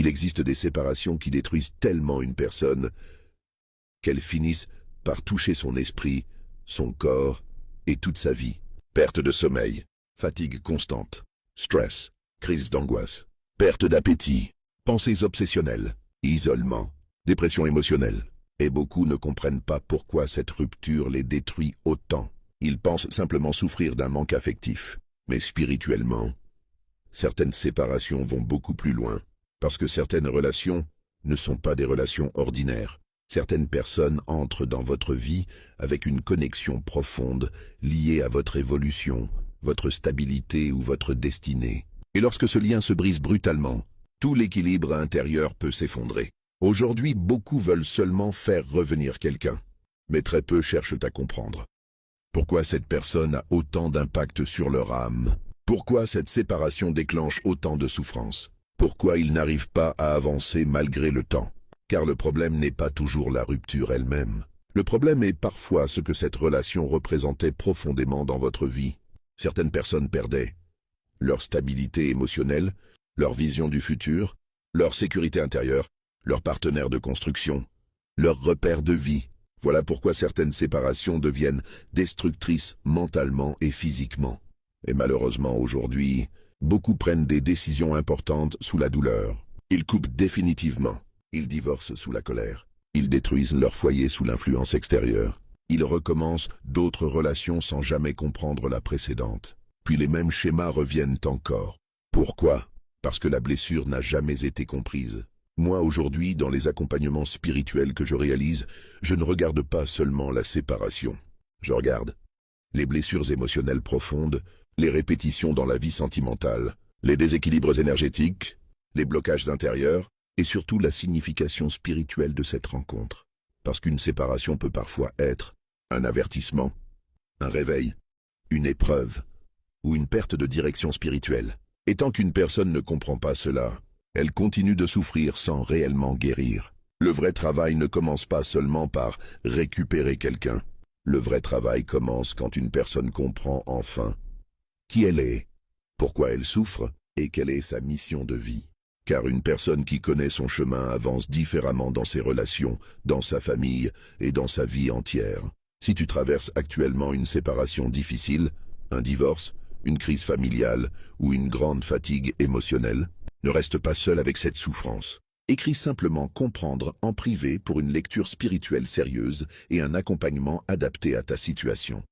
Il existe des séparations qui détruisent tellement une personne qu'elles finissent par toucher son esprit, son corps et toute sa vie. Perte de sommeil, fatigue constante, stress, crise d'angoisse, perte d'appétit, pensées obsessionnelles, isolement, dépression émotionnelle. Et beaucoup ne comprennent pas pourquoi cette rupture les détruit autant. Ils pensent simplement souffrir d'un manque affectif. Mais spirituellement, certaines séparations vont beaucoup plus loin. Parce que certaines relations ne sont pas des relations ordinaires. Certaines personnes entrent dans votre vie avec une connexion profonde liée à votre évolution, votre stabilité ou votre destinée. Et lorsque ce lien se brise brutalement, tout l'équilibre intérieur peut s'effondrer. Aujourd'hui, beaucoup veulent seulement faire revenir quelqu'un, mais très peu cherchent à comprendre. Pourquoi cette personne a autant d'impact sur leur âme? Pourquoi cette séparation déclenche autant de souffrance? Pourquoi ils n'arrivent pas à avancer malgré le temps? Car le problème n'est pas toujours la rupture elle-même. Le problème est parfois ce que cette relation représentait profondément dans votre vie. Certaines personnes perdaient leur stabilité émotionnelle, leur vision du futur, leur sécurité intérieure, leur partenaire de construction, leur repère de vie. Voilà pourquoi certaines séparations deviennent destructrices mentalement et physiquement. Et malheureusement aujourd'hui, beaucoup prennent des décisions importantes sous la douleur. Ils coupent définitivement. Ils divorcent sous la colère. Ils détruisent leur foyer sous l'influence extérieure. Ils recommencent d'autres relations sans jamais comprendre la précédente. Puis les mêmes schémas reviennent encore. Pourquoi? Parce que la blessure n'a jamais été comprise. Moi, aujourd'hui, dans les accompagnements spirituels que je réalise, je ne regarde pas seulement la séparation. Je regarde les blessures émotionnelles profondes, les répétitions dans la vie sentimentale, les déséquilibres énergétiques, les blocages intérieurs, et surtout la signification spirituelle de cette rencontre. Parce qu'une séparation peut parfois être un avertissement, un réveil, une épreuve, ou une perte de direction spirituelle. Et tant qu'une personne ne comprend pas cela, elle continue de souffrir sans réellement guérir. Le vrai travail ne commence pas seulement par récupérer quelqu'un. Le vrai travail commence quand une personne comprend enfin qui elle est, pourquoi elle souffre et quelle est sa mission de vie. Car une personne qui connaît son chemin avance différemment dans ses relations, dans sa famille et dans sa vie entière. Si tu traverses actuellement une séparation difficile, un divorce, une crise familiale ou une grande fatigue émotionnelle, ne reste pas seul avec cette souffrance. Écris simplement comprendre en privé pour une lecture spirituelle sérieuse et un accompagnement adapté à ta situation.